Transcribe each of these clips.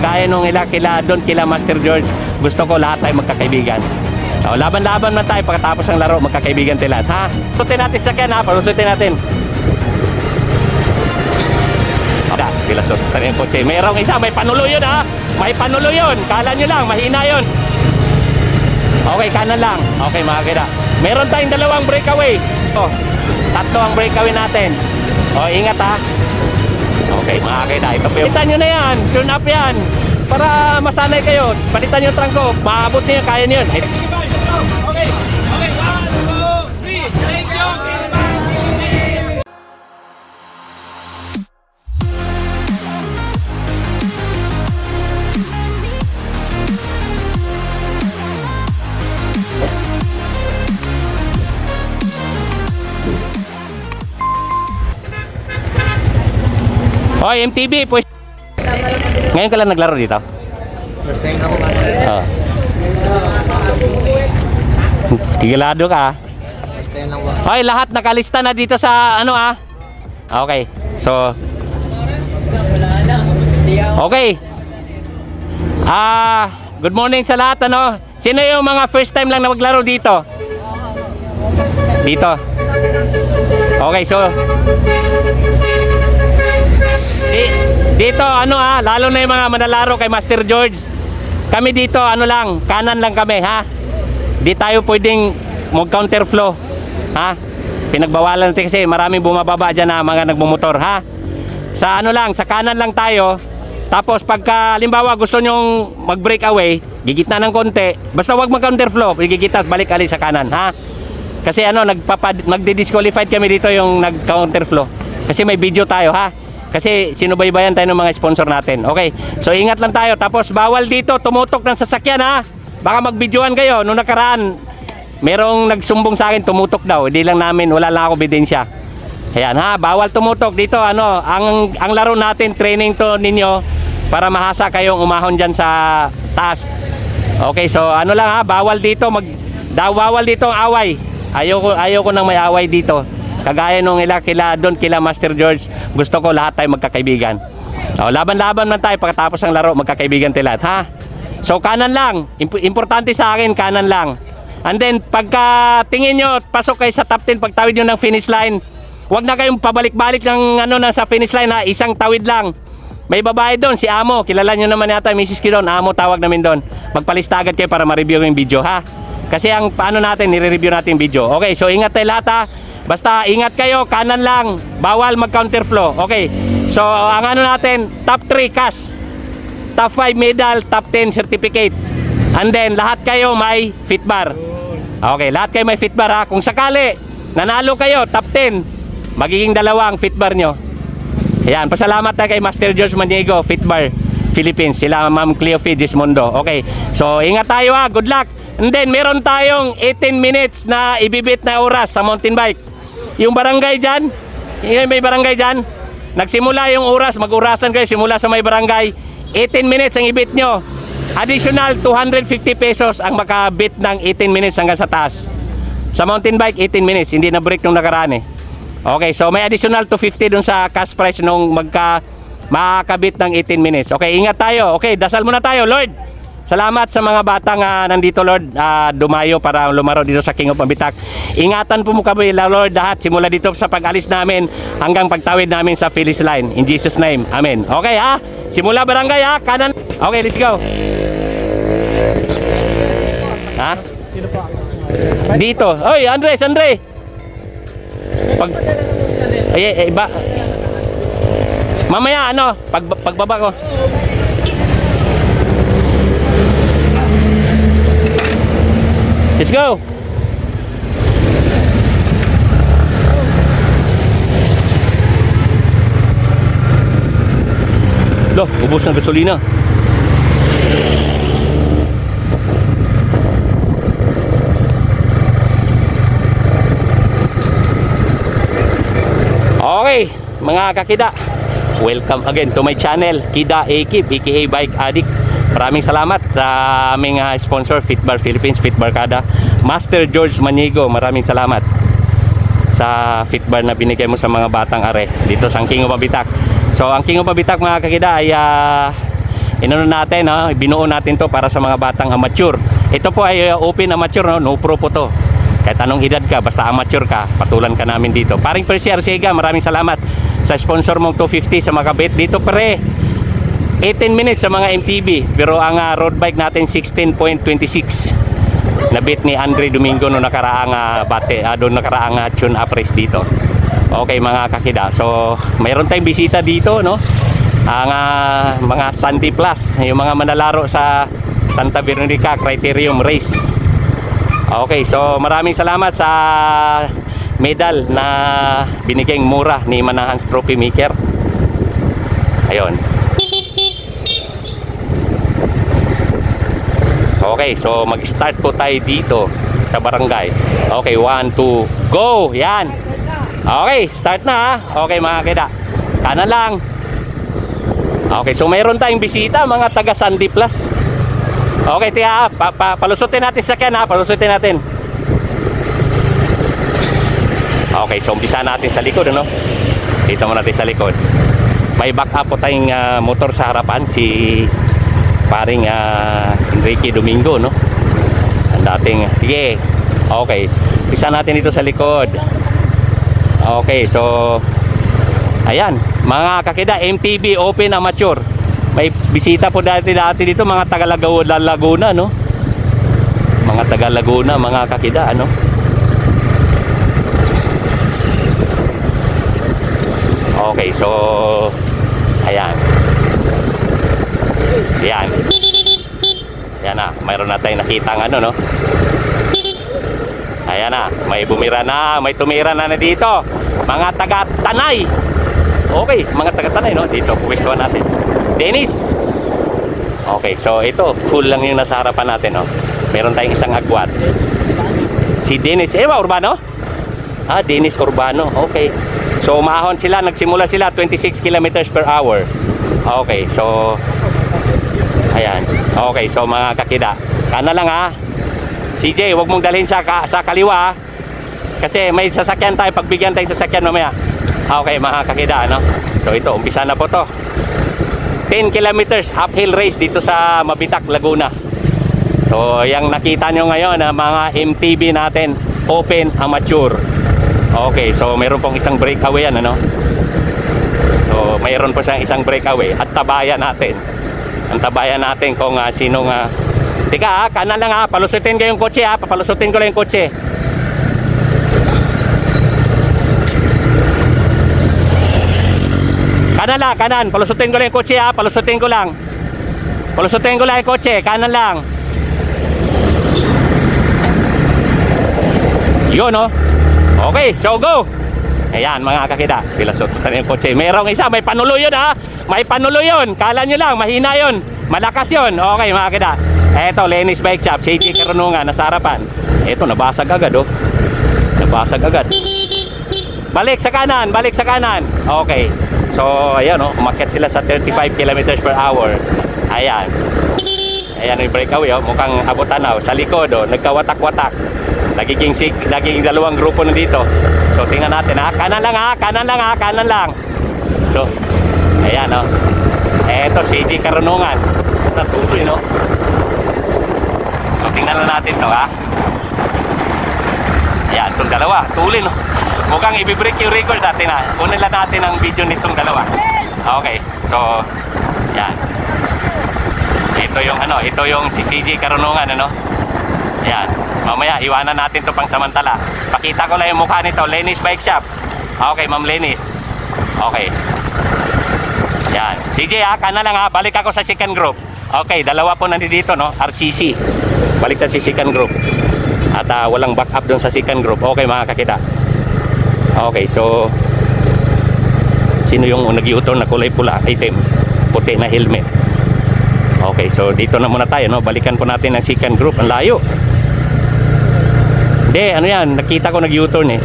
Kagaya nung kila Master George, gusto ko lahat tayo magkakaibigan. Laban-laban man tayo pagkatapos ng laro, magkakaibigan tayo lahat, ha? Palutin natin sakyan, ha? Palutin natin. Pilasot pa rin yung kotse. Mayroong isa, may panulo yun, ha? May panulo yun. Kala nyo lang, mahina yun. Okay, kanan lang. Okay, mga kida. Meron tayong dalawang breakaway. Tatlo ang breakaway natin. Ingat, ha? Okay, mga kida. Palitan nyo na yan. Turn up yan. Para masanay kayo. Palitan nyo yung trangko. Maabot nyo yun. Kaya nyo yun. Okay. 1, 2, 3. Thank you. Hoy, MTV, pues. Ngayon ka lang naglaro dito? First time ako, master. Tigilado ka. First time lang po. Hoy, lahat nakalista na dito sa ano, ah. Okay. So okay. Good morning sa lahat, ano. Sino yung mga first time lang na maglaro dito? Dito. Okay, so dito ano, lalo na yung mga manlalaro kay Master George. Kami dito ano lang, kanan lang kami, ha. Di tayo pwedeng mag-counter flow, ha. Pinagbawalan natin kasi maraming bumababa dyan na mga nagmumotor, ha. Sa ano lang, sa kanan lang tayo. Tapos pagka limbawa gusto nyong mag-break away, gigitna ng konti. Basta wag mag-counter flow, gigitna at balik alis sa kanan, ha. Kasi ano, magdi-disqualified kami dito yung nag-counter flow. Kasi may video tayo, ha. Kasi sinubaybayan tayo ng mga sponsor natin. Okay, so ingat lang tayo. Tapos bawal dito tumutok ng sasakyan, ha. Baka mag-videoan kayo. Noong nakaraan, merong nagsumbong sa akin, tumutok daw. Hindi lang namin, wala lang ako ebidensya. Ayan, ha, bawal tumutok dito. Ano, ang laro natin, training to ninyo para mahasa kayong umahon dyan sa taas. Okay, so ano lang, ha, bawal dito bawal dito ang away. Ayoko nang may away dito. Kagaya nung kila Master George, gusto ko lahat tayo magkakaibigan. Laban-laban man tayo pagkatapos ng laro, magkakaibigan tayo lahat, ha. So kanan lang, importante sa akin, kanan lang. And then pagka tingin nyo, pasok kayo sa top 10, pagtawid nyo ng finish line, huwag na kayong pabalik-balik ng ano na sa finish line, ha. Isang tawid lang. May babae doon, si Amo, kilala nyo naman yata, Mrs. Kidon, Amo tawag namin doon. Magpalista agad kayo para ma-review yung video, ha. Kasi ang paano natin, nire-review natin yung video. Okay, so ingat tayo lahat, ha. Basta ingat kayo, kanan lang, bawal mag-counter flow. Okay, so ang ano natin, top 3 cash, top 5 medal, top 10 certificate. And then lahat kayo may fit bar. Okay, lahat kayo may fit bar, ha. Kung sakali nanalo kayo, top 10, magiging dalawang fit bar nyo. Ayan, pasalamat tayo kay Master George Maniego, Fit Bar Philippines, sila Ma'am Cleo Figismondo. Okay, so ingat tayo, ha, good luck. And then meron tayong 18 minutes na ibibit na oras sa mountain bike. Yung barangay dyan, may barangay dyan, nagsimula yung oras, mag-urasan kayo, simula sa may barangay, 18 minutes ang ibit nyo. Additional 250 pesos ang makabit ng 18 minutes hanggang sa taas. Sa mountain bike, 18 minutes, hindi na break nung nakaraan, eh. Okay, so may additional 250 dun sa cash price nung makakabit ng 18 minutes. Okay, ingat tayo. Okay, dasal muna tayo, Lord. Salamat sa mga batang nandito, Lord, dumayo para lumaro dito sa King of Mabitak. Ingatan po mo kami, Lord, lahat simula dito sa pag-alis namin hanggang pagtawid namin sa finish line. In Jesus' name, Amen. Okay, ha? Simula barangay, ha? Kanan. Okay, let's go. Ha? Dito. Oy, Andre. Mamaya, ano, pagbaba ko. Let's go. Loh, ubos ng gasolina. Okay, mga kakida, welcome again to my channel, Kida Ekip, aka Bike Addict. Maraming salamat sa aming sponsor, Fit Bar Philippines, Fit Barkada, Master George Maniego. Maraming salamat sa Fit Bar na binigay mo sa mga batang are dito sa King of Mabitak. So ang King of Mabitak, mga kakida, ay inano natin, no? Binuo natin to para sa mga batang amateur. Ito po ay open amateur, no? No pro po to. Kahit anong edad ka, basta amateur ka, patulan ka namin dito. Paring Percy Arcega, maraming salamat sa sponsor mong 250 sa Makabit. Dito pre, 18 minutes sa mga MTB, pero ang road bike natin 16.26. Nabit ni Andre Domingo no nakaraang doon nakaraang tune up race dito. Okay mga kakida, so mayroon tayong bisita dito, no? Ang mga Sandy Plus, yung mga manlalaro sa Santa Veronica Criterium Race. Okay, so maraming salamat sa medal na binigay mura ni Manahans Trophy Maker. Ayun. Okay, so mag-start po tayo dito sa barangay. Okay, 1, 2, go! Yan! Okay, start na ha. Okay mga kida, kanan lang. Okay, so mayroon tayong bisita, mga taga Sandy Plus. Okay, tiya, palusutin natin sa sakyan ha, palusutin natin. Okay, so umpisa natin sa likod, ano? Dito muna natin sa likod. May back up po tayong motor sa harapan, si paring Enrique Domingo, no? Ang dating, sige. Okay, umpisa natin dito sa likod. Okay, so ayan, mga kakida, MTB Open Amateur. May bisita po dati dito, mga taga Laguna, no? Mga taga Laguna, mga kakida, ano? Okay, so ayan. Ayan. Ayan na, mayroon na tayong nakitang ano, no? Ayan na, may bumira na, may tumira na dito. Mga taga Tanay. Okay, mga taga Tanay, no? Dito, puwistuhan natin. Dennis. Okay, so ito, full lang yung nasa harapan natin, no? Meron tayong isang agwat. Si Dennis, Urbano? Dennis Urbano, okay. So umahon sila, nagsimula sila 26 kilometers per hour. Okay, so ayan. Okay, so mga kakida, kana lang ha. CJ, wag mong dalhin sa kaliwa ha? Kasi may sasakyan tayo, pagbigyan tayo sasakyan mamaya. Okay, mga kakida, ano? So ito, umpisa na po to. 10 kilometers uphill race dito sa Mabitak, Laguna. So yung nakita nyo ngayon na mga MTB natin, open amateur. Okay, so mayroon pong isang breakaway yan, ano? So mayroon po siyang isang breakaway at tabayan natin. Ang tabayan natin kung sinong Tika kanan lang ha, palusutin ko yung kotse ha, papalusutin ko lang yung kotse. Kanan lang, kanan, palusutin ko lang yung kotse ha, palusutin ko lang. Palusutin ko lang yung kotse, kanan lang. Yun oh. Okay, so go. Ayan mga kakida, pilasutan yung kotse. Merong isa, may panulo yun ha. May panulo yun, kala nyo lang, mahina yun. Malakas yun. Okay mga kakida. Eto, Lenny's Bike Shop, CJ Karunungan, nasa harapan. Eto, nabasag agad oh. Nabasag agad. Balik sa kanan, balik sa kanan. Okay. So, ayan oh, umakyat sila sa 35 kilometers per hour. Ayan. Ayan yung breakaway oh, mukhang abot-tanaw. Sa likod oh, nagkawatak-watak. Nagiging dalawang grupo na dito. So, tingnan natin ha. Kanan lang ha, kanan lang ha, kanan lang. So, ayan oh. Eto, CJ Karunungan. Natuloy no. So, tingnan na natin to ha. Ayan, itong dalawa. Tuloy no. Mukhang i-break yung record natin ha. Kunin lang natin ang video nitong dalawa. Okay. So, yan. Ito yung ano, ito yung si CJ Karunungan ano. Yan. Mamaya iwanan natin to pang samantala. Pakita ko lang yung mukha nito, Lenny's Bike Shop. Okay, Ma'am Lenny's. Okay. Yan. CJ ha, kanan lang ha. Balik ako sa second group. Okay, dalawa po nandito no, RCC. Balik na si second group. At walang backup doon sa second group. Okay mga kakita. Okay, so sino yung nag-u-turn na kulay pula, item, puti na helmet. Okay, so dito na muna tayo, no? Balikan po natin ang second group. Ang layo. Hindi, ano yan, nakita ko nag-u-turn eh.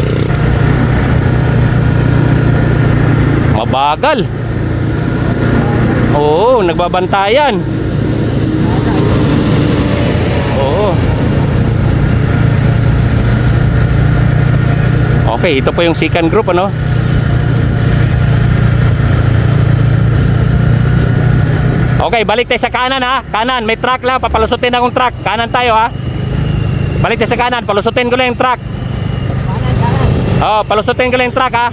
Mabagal. Oo, nagbabantayan. Oo. Okay, ito po yung second group ano. Okay, balik tayo sa kanan ha. Kanan, may truck lang. Papalusutin akong truck. Kanan tayo ha. Balik tayo sa kanan. Palusutin ko lang yung truck. Oh, palusutin ko lang yung truck ha.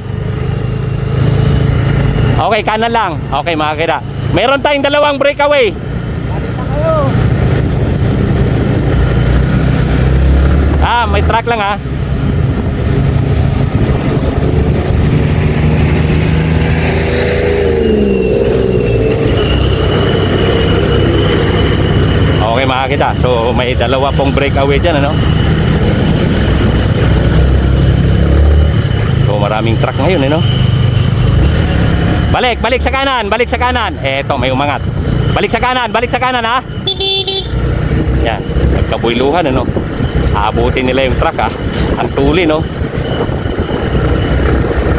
Okay, kanan lang. Okay, makakita. Meron tayong dalawang breakaway. Ah, may truck lang ha. Okay, makakita. So, may dalawa pong breakaway dyan, ano? So, maraming truck ngayon, ano? Balik sa kanan, balik sa kanan. Eto, may umangat. Balik sa kanan, ha? Yan, nagkabuyluhan, ano? Aabutin nila yung truck, ha? Ang tuli, no?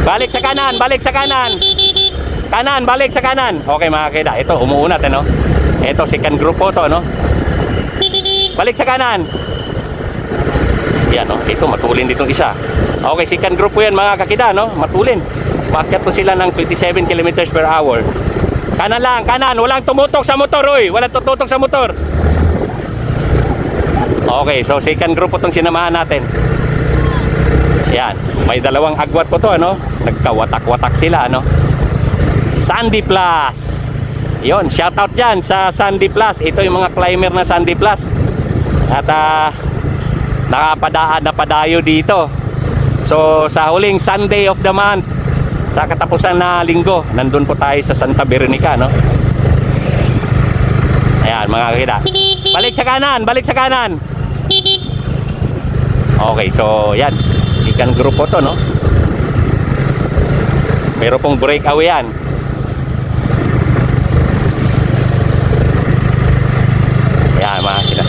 Balik sa kanan. Kanan, balik sa kanan. Okay, makakita. Ito, umuunat, ano? Ito, second group po to, no? Balik sa kanan. Yan, no? Ito, matulin ditong isa. Okay, second group po yan, mga kakida, no? Matulin. Bakit po sila ng 27 km per hour. Kanan lang, kanan. Walang tumutok sa motor, oy. Walang tututok sa motor. Okay, so second group po itong sinamahan natin. Yan. May dalawang agwat po to, ano? Nagkawatak-watak sila, ano? Sandy Plus. Yon, shoutout dyan sa Sandy Plus. Ito yung mga climber na Sandy Plus. At napadayo dito. So sa huling Sunday of the month, sa katapusan na linggo, nandun po tayo sa Santa Veronica, no? Ayan, mga kakita. Balik sa kanan. Okay, so yan. Ikan group po to, no? Meron pong breakaway yan. Ayan, mga kakita.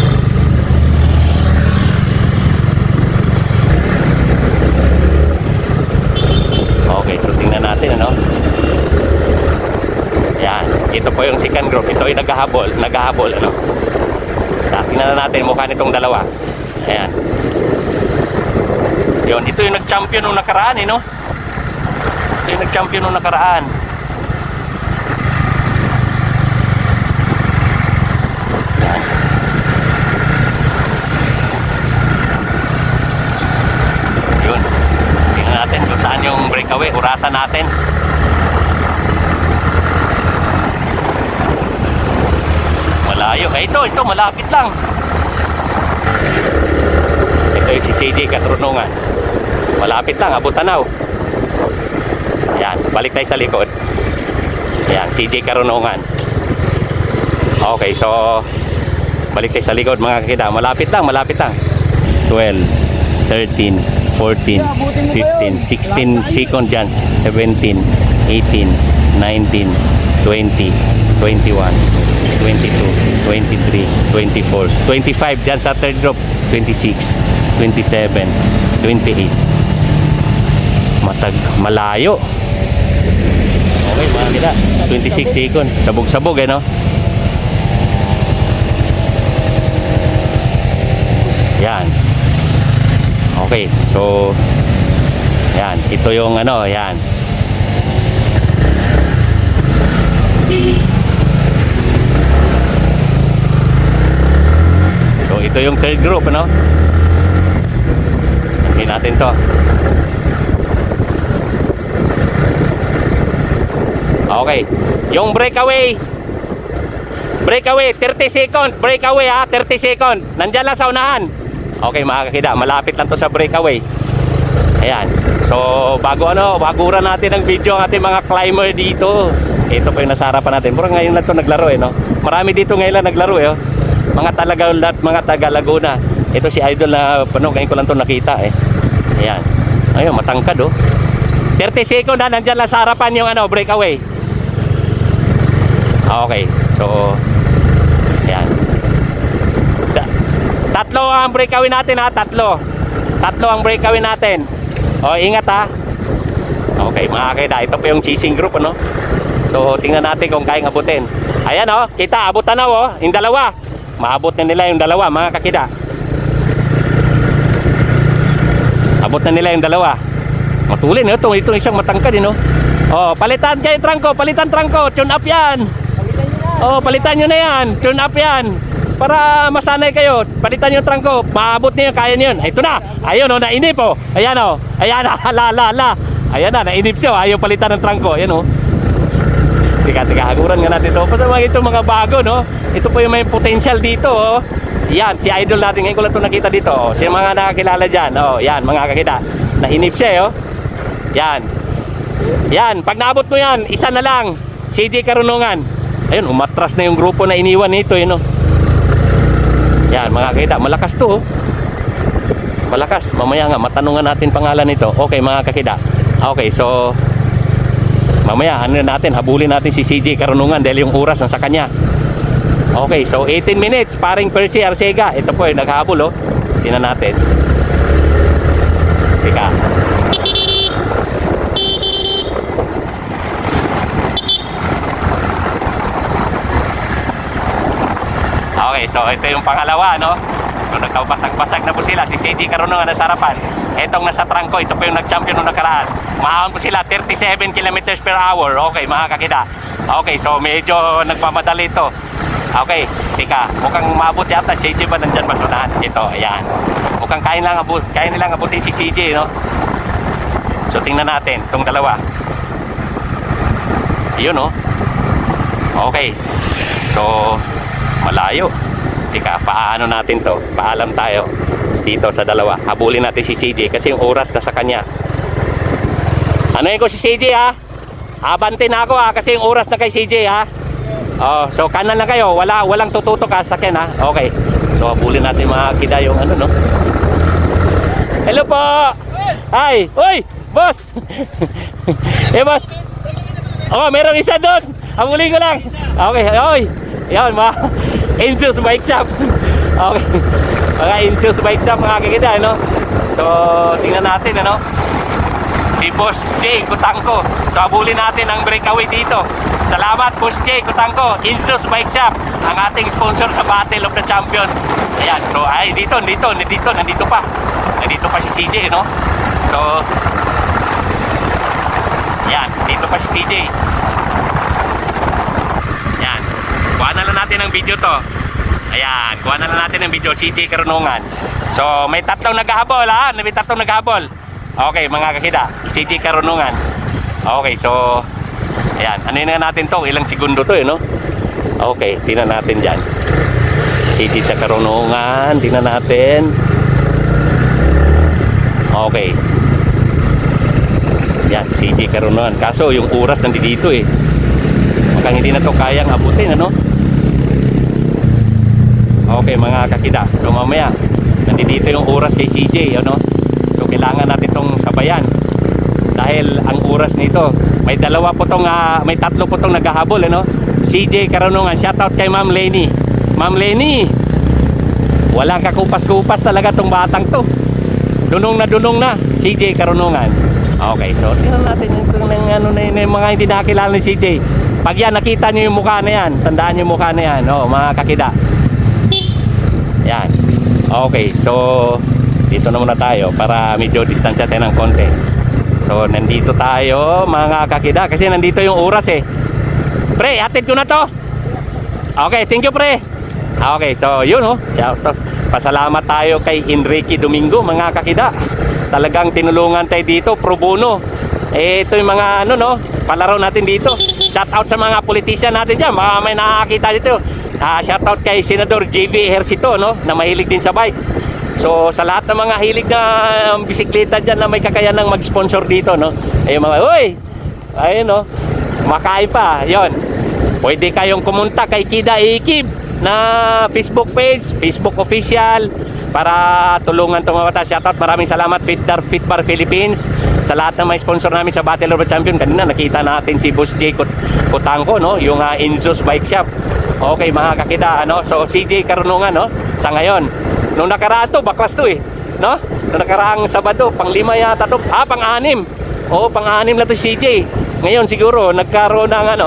Okay, so tingnan natin, ano? Ayan, ito po yung second group. Ito ay naghahabol, ano? Tingnan natin mukha nitong dalawa. Ayan. Yun, ito yung nag-champion nung nakaraan, no? Ito yung nag-champion nung nakaraan. Ayan. Yun. Tingnan natin kung saan yung breakaway. Urasan natin. Malayo. Ito, malapit lang. Ito yung si CJ Katrunungan. Malapit lang, Abutanaw. Ayan, balik tayo sa likod. Ayan, CJ Karunungan. Okay, so balik tayo sa likod, mga kakita. Malapit lang. 12, 13, 14, 15, 16 second dyan. 17, 18, 19, 20, 21, 22, 23, 24, 25 dyan sa third group, 26, 27, 28. Malayo. Okay, mga kita. 26 second. Sabog-sabog, no? Yan. Okay, so yan, ito yung ano, yan. So ito yung third group, ano? Hindi natin to. Okay. Yung breakaway 30 second. Breakaway, ha, 30 second. Nandyan lang sa unahan. Okay, mga kakida, malapit lang to sa breakaway. Ayan. So baguran natin ang video ang ating mga climber dito. Ito po yung nasa harapan natin. Puro ngayon lang to naglaro, no? Marami dito ngayon lang naglaro, oh. Mga taga Laguna. Ito si Idol na ngayon ko lang to nakita, Ayan. Ayun, matangkad, oh. 30 second na, nandyan lang sa harapan yung breakaway. Okay, so ayan. Tatlo ang breakaway natin, ha. Tatlo ang breakaway natin. O, ingat, ha. Okay, mga kakida, ito po yung chasing group, ano. So tingnan natin kung kayang abutin. Ayan, oh, kita, abutan na, oh. Yung dalawa, maabot na nila yung dalawa, mga kakida. Abot na nila yung dalawa. Matulin, ito isang matangkad, no. Oh, palitan trangko, tune up yan. Oh, palitan nyo na yan. Tune up yan. Para masanay kayo. Palitan nyo yung trangko. Maabot niyo, kaya niyo yun. Ito na. Ayun, oh, nainip, oh. Ayan, oh. Ayan, la. Ayan na, nainip siya. Ayaw palitan ng trangko. Ayan, oh. Tika, haguran nga natin ito. Pasama ito mga bago, no? Ito po yung may potential dito, oh. Yan, si idol natin. Ngayon ko lang ito nakita dito, oh. Siya mga nakakilala dyan. Oh, yan, mga kakita. Nainip siya, oh. Yan. Yan, pag naabot mo yan, isa na lang. CJ Karunungan. Ayun, umatras na yung grupo na iniwan nito, yun, oh. Yan, mga kakita. Malakas to, oh. Malakas. Mamaya nga, matanungan natin pangalan nito. Okay, mga kakita. Okay, so mamaya, ano natin, habulin natin si CJ Karunungan dahil yung oras nasa kanya. Okay, so 18 minutes, paring Percy Arcega. Ito po, naghahabol, oh. Tingnan natin. Teka. Okay, so ito yung pangalawa, no? So nagkabasag-basag na po sila. Si CJ Karunungan nasa harapan. Etong nasa trangko, ito po yung nag-champion nung nakaraan. Maahon po sila, 37 kilometers per hour. Okay, mga kakita. Okay, so medyo nagmamadali ito. Okay, tika, mukhang maabot yata. CJ ba nandyan masunahan? Ito, ayan. Mukhang kaya nilang abutin si CJ, no? So tingnan natin, itong dalawa. Yun, no? Okay. So malayo. Tika, paano natin to? Paalam tayo dito sa dalawa. Habulin natin si CJ kasi yung oras na sa kanya. Ano yun ko si CJ, ha? Abante na ako, ha? Kasi yung oras na kay CJ, ha? Oh, so kanan lang kayo. Walang tututok, ha? Sa akin, ha? Okay. So habulin natin mga kida yung ano, no? Hello po! Hi! Uy! Boss! Boss! Oh, merong isa doon! Habulin ko lang! Okay, oy! Yan, mga Enzo's Bike Shop. Okay. Mga Enzo's Bike Shop, mga kakita, ano? So, tingnan natin, ano? Si Boss J Kutangko. So, habulin natin ang breakaway dito. Salamat, Boss J Kutangko. Enzo's Bike Shop, ang ating sponsor sa Battle of the Champion. Ayan, so, ay, nandito pa. Nandito pa si CJ, no? So, yan, dito pa si CJ. Yan. Kuha na lang natin ang video to. Ayan, kuha na lang natin ang video CJ Karunungan. So, may tatlong naghahabol, ha? May tatlong naghahabol. Okay, mga kakita, CJ Karunungan. Okay, so ayan, ano na natin to? Ilang segundo to, no? Okay, tingnan natin dyan. CJ sa Karunungan, tingnan natin. Okay. Yan, CJ Karunungan. Kaso yung oras nandito, eh. Mukhang hindi na to kayang abutin, ano? Okay, mga kakita. So mamaya, nandito yung oras kay CJ, ano? So kailangan natin tong sabayan. Dahil ang oras nito, may tatlo po tong naghahabol, ano? CJ Karunungan. Shoutout kay Ma'am Lenny. Ma'am Lenny, walang kakupas-kupas talaga tong batang to. Dunong na CJ Karunungan. Okay, so tingnan natin yung mga hindi nakakilala ni CJ. Pag yan, nakita nyo yung mukha na yan, tandaan nyo yung mukha na yan, oh, mga kakida. Yan. Okay, so dito na muna tayo para medyo distansya tayo ng konti. So nandito tayo, mga kakida, kasi nandito yung oras, eh. Pre, hatid ko na to. Okay, thank you, pre. Okay, so yun, oh. Pasalamat tayo kay Enrique Domingo, mga kakida. Talagang tinulungan tayo dito, pro bono. Ito yung mga palaro natin dito. Shout out sa mga politician natin dyan. Baka may nakakita dito. Shout out kay Senador JV Ejercito, na mahilig din sa bike. So sa lahat ng mga hilig na bisikleta dyan na may kakayanang mag-sponsor dito, ay mga, uy, ayun, makain pa, yon. Pwede kayong kumunta kay Kida Ikib na Facebook page, Facebook official, para tulungan itong mga bata. Shoutout, maraming salamat Fitbar Philippines sa lahat ng may sponsor namin sa Battle of the Champion. Kanina nakita natin si Boss J Kutangko, yung Enzo's Bike Shop. Okay, mga kakita, so CJ Karunungan, sa ngayon, nung nakaraan to, baklas to, nung nakaraang Sabado, pang-5 yata to, pang-6, pang-6 na to CJ. Ngayon siguro nagkaroon ng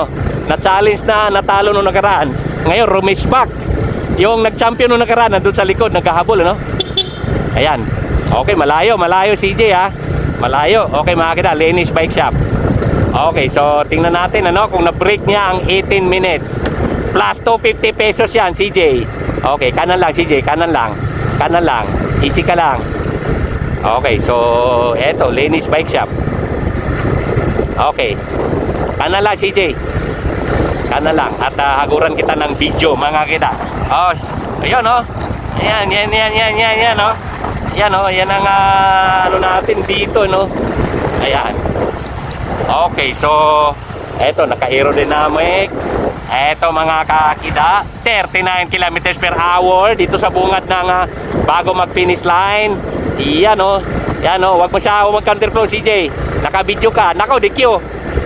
na-challenge na natalo nung nakaraan. Ngayon rumish back. Yung nag-champion nung nakaraan nandun sa likod, nagkahabol, ayan. Okay, malayo CJ, malayo. Okay, mga kita, Lenny's Bike Shop. Okay, so tingnan natin kung na-break niya ang 18 minutes. Plus 250 pesos yan, CJ. Okay, kanan lang, CJ. Kanan lang. Kanan lang. Easy ka lang. Okay, so, eto, Lenny's Bike Shop. Okay. Kanan lang, CJ. Kanan lang. At haguran kita ng video, mga kita. Oh, ayun, oh. Yan, oh. Yan, oh. Yan ang ano natin dito, no. Ayan. Okay, so, eto, naka-aerodynamic. Eto, mga kakida. 39 kilometers per hour dito sa bungad ng bago mag-finish line. Yan, oh. Yan, oh. Huwag mo siya mag-counterflow, CJ. Naka-video ka. Nako, DQ.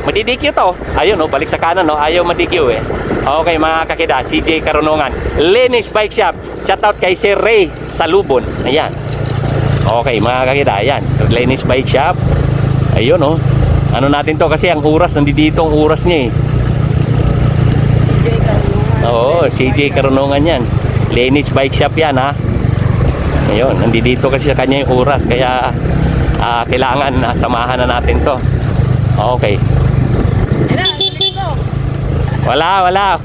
Madi-DQ to. Ayun, oh. Balik sa kanan, oh. Ayaw madi-DQ, eh. Okay, mga kakida. CJ Karunungan. Lenny's Bike Shop. Shoutout kay Sir Ray Salubon. Ayan. Okay, mga kakida. Ayan. Lenny's Bike Shop. Ayun, oh. Ano natin to kasi ang oras, nandito ang oras niya, eh. Oo, CJ Karunungan yan. Lenny's Bike Shop yan, ha. Ayun, nandito kasi sa kanya yung oras. Kaya kailangan samahan na natin to. Okay. Wala.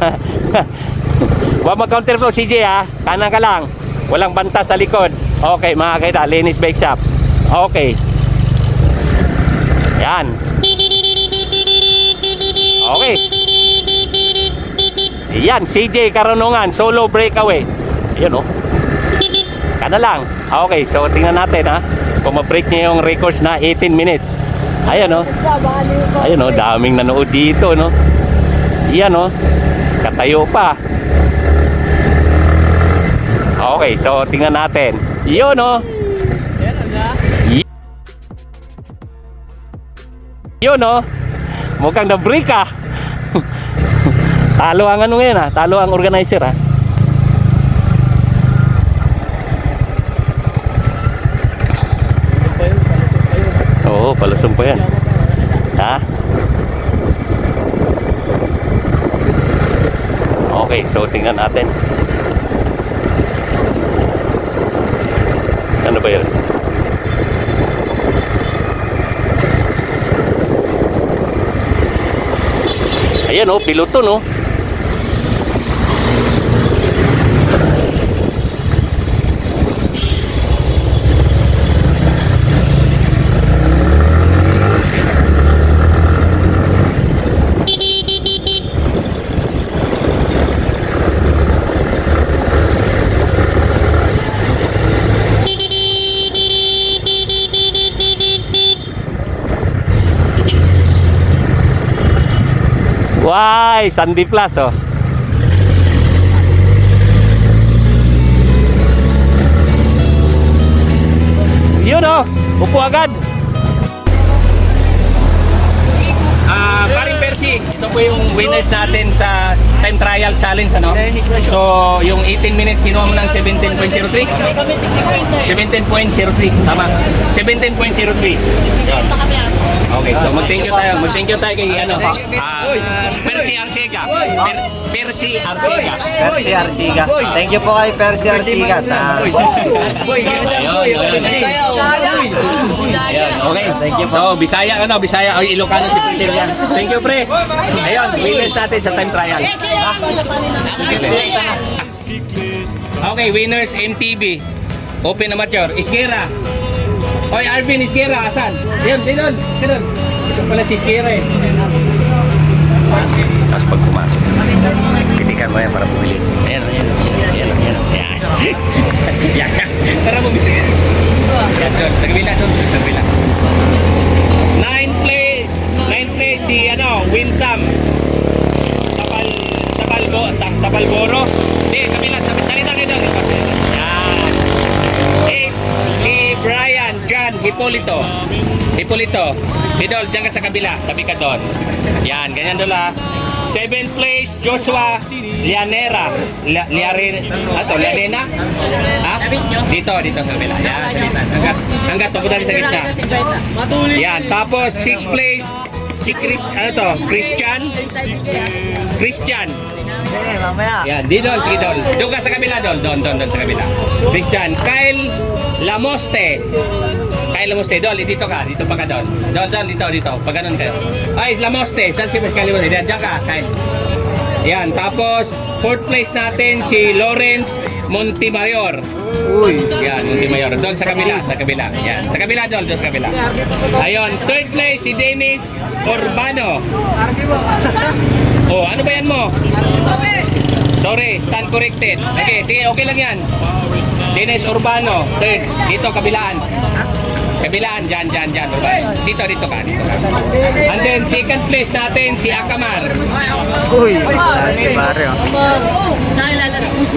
Huwag mag-counterflow, CJ, ha. Kanan ka lang. Walang banta sa likod. Okay, mga kaida, Lenny's Bike Shop. Okay. Yan. Okay. Yan, CJ Karunungan, solo breakaway. Yan, oh. Kana lang. Okay, so tingnan natin, ha. Kung ma-break niya yung records na 18 minutes. Ayan, oh. Ayan, oh, daming nanood dito, no. Yan, oh. Katayo pa. Okay, so tingnan natin. Yun, oh. Yun, oh. Mukhang na-break, ah. Talo ang ano ngayon, ha. Talo ang organizer, ha. Oo, palusong pa yan. Ha? Okay, so tingnan natin. Ano ba yan? Ayan, oh, piloto, no? Why, Sandy Plus, oh. Yun, oh. Upo agad. Paring Percy, ito po yung winners natin sa time trial challenge, ano? So, yung 18 minutes kinuha mo ng 17.03? 17.03, tama. 17.03. Yan. Okay, so mag-thank you tayo. Mag-thank you tayo kay ano, Percy Arcega. Percy Arcega. Percy Arcega. Thank you po kay Percy Arcega sa... Okay, thank you po. So, Bisaya, ano, Bisaya, o Ilocano si Percy yan. Thank you, pre. Ayun, winners natin sa time trial. Okay, winners MTB. Open amateur. Iskera. Hoy, Arvin Iskera, asan? Ayun, dito. Ito pala si Iskera, eh. Tapos pag pumasok, titikan mo yan para bumilis. Ayan. Yan. Para bumilis. Yan, doon. Tagbila doon. Sa bila. 9 play si, Winsam. Sa Balboro. Hindi, kabila. Salita kayo doon. Yan. 8, si Brian John Hipolito. Idol, dyan ka sa kabila. Tabi ka doon. Yan, ganyan doon, ha. 7th place, Joshua Lianera. Lianena? Ha? Dito sa kabila. Yan, sa gitna. Hanggat, papunta rin sa gitna. Yan, tapos 6th place, si Christian. Yan, dito. Doon ka sa kabila, doon sa kabila. Christian. Kyle Lamoste, Dol, dito pa ka doon. Dito. Pag ganun kayo. Ay, Lamoste, saan si Kyle Lamoste? Diyan ka, Kyle. Yan, tapos fourth place natin si Lawrence Montemayor. Uy. Yan, Montemayor. Doon sa kabila, sa kabila. Yan, sa kabila doon, doon sa kabila. Ayun, third place si Dennis Urbano. Oh, ano ba yan mo? Sorry, stand corrected. Okay, sige, okay lang yan. Dennis Urbano, third. Dito, kabilaan. Kabilaan, dyan. Urbano. Dito ka. And then, second place natin, si Akamar. Uy. Si Barrio.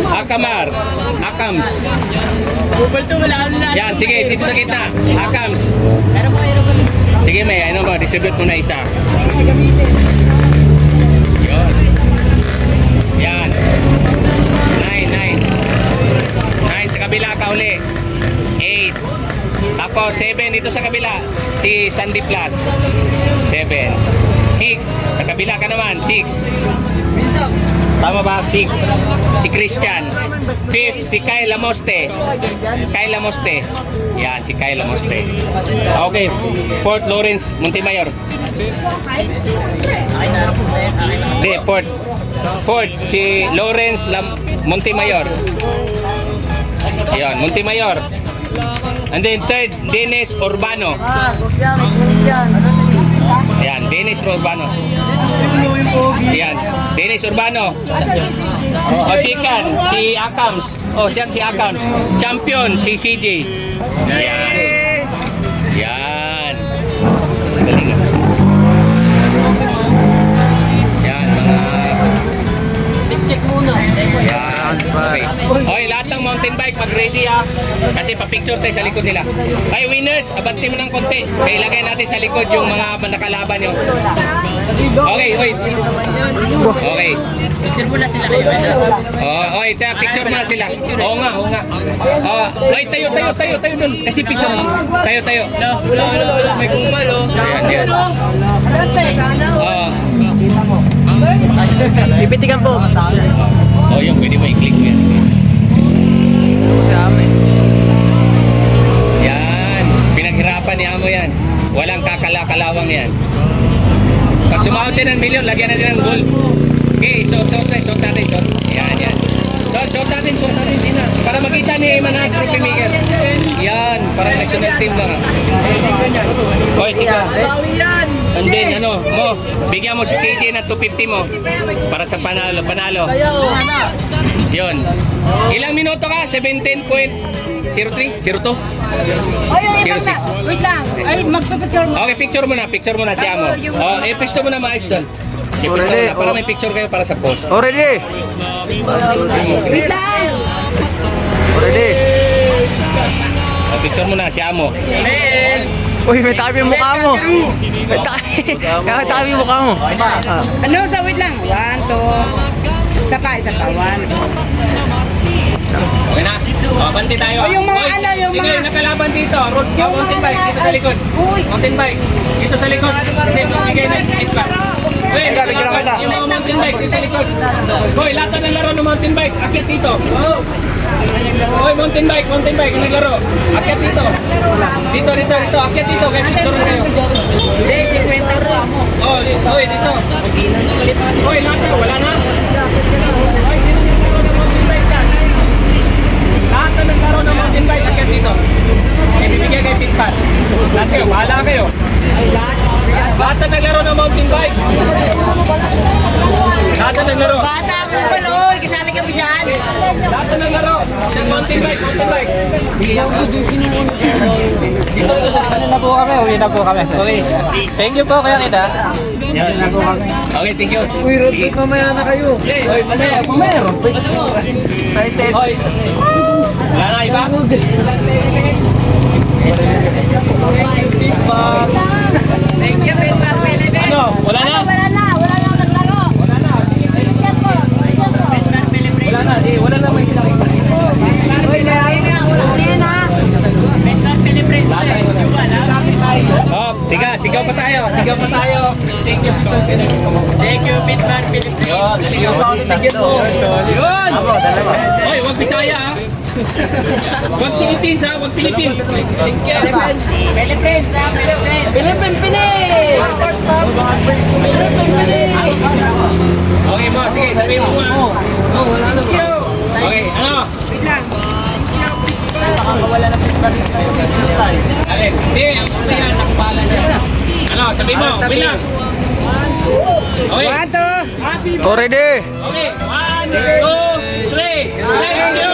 Akamar. Akams. Yan, sige, dito sa gitna. Akams. Sige, may ano mo, distribute mo na isa. Yun. Yan. 9 sa kabila ka uli. 8. Tapos 7 dito sa kabila. Si Sandy Plus. 7. 6. Sa kabila ka naman. 6. Tama ba? 6. Si Christian. 5th, si Kyle Lamoste. Yan, si Kyle Lamoste. Okay. 4th, Lawrence Montemayor. Hindi, 4th. 4th, si Lawrence Montemayor. Yan, Montemayor. And then 3rd, Dennis Urbano. Ayan, Dennis Urbano. Ayan, Dennis Urbano. O, second, si Akams. O, siya si Akams. Champion, si CJ. Ayan. Yan. Galing. Yan, mga... Yan. Okay. Okay, lahat ng mountain bike, mag-ready ha. Kasi pa-picture tayo sa likod nila. Ay, winners, abanti mo ng konti. Kaya ilagay natin sa likod yung mga nakalaban nyo. Okay, wait. Okay. Picture muna sila kayo. Oh, okay, picture mo na sila. Oo nga. Oh, wait, tayo dun. Kasi picture mo. Tayo. Wala. May kumpal, oh. Ayan. Oh. Pipitikan po. Oh, yung pwede mo i-click mo yan. Yan. Pinaghirapan ni Amo yan. Walang kakalakalawang yan. Pag sumahod din ng milyon, lagyan natin ng gold. Okay, suot natin. Yan. Suot natin. Din na. Para makita ni Manas Trophy Maker. Yan, parang national team lang. Hoy, tika. And then, bigyan mo si CJ ng 250 mo para sa panalo. Yun. Ilang minuto ka? 17.03? 02? 06. Wait lang. Ay, magpapicture mo. Okay, picture mo na si Amo. Oh, i-pisto mo na maayos doon. I-pisto mo na para may picture kayo para sa post. Already. Wait lang. Already. Oh, picture mo na si Amo. Uy, may tabi yung mukha mo. May tabi yung mukha mo. Ano, sa wait lang. 1, 2. Isa pa. 1. Okay na? Oh, banti tayo. Oh, yung mga Boys, ano, yung sige, mga- nakalaban dito. Road, Yung mountain mga- bike dito sa likod. Uy. Mountain bike. Dito sa likod. Kasi bigay ng feedback. Wait, yung mga mountain bike dito sa likod. Hoy, lahat ng laro ng mountain bike. Akyat dito. Hoy, mountain bike. Yung naglaro. Akyat dito. Dito. Akyat dito. Kaya picture na kayo. Oh, hoy, dito. Hoy, lahat na. Wala na. Hoy, sino naglaro ng mountain bike dyan? Lahat na naglaro ng mountain bike. Akyat dito. Ibibigay kay feedback. Lahat kayo. Bahala kayo. Lahat na naglaro ng mountain bike. Lahat na naglaro. Bata ako ba noon? Kasali kami dyan. Lahat na naglaro. Yung mountain bike. Uwi na po kami. Okay. Thank you po, Kuya Kita. Okay, thank you. Uy, road trip mamaya na kayo. Hoy, mamaya. Excited. Hoy. Wala na iba? Thank you, Mr. Philippines. Ano? Wala na? Wala na naglaro. Wala na. Wala na may Uy, lahat na. Yan ha. Oh, tiga, sigaw pa tayo. Thank you. Thank you, Pitman Philippines. Yun. Yun. Hoy, wag Bisaya ha. Wag Philippines ha, wag Philippines. Philippines, ha? Philippines. Philippines, Philippines. Okay mo, sige, sabihin mo ha. Okay, ano? Alin? Hindi, ano yan, nakapala niya. Ano, sabihin mo, bilang. Okay. 1, 2. Oh, ready? Okay, 1, 2, 3. Thank you!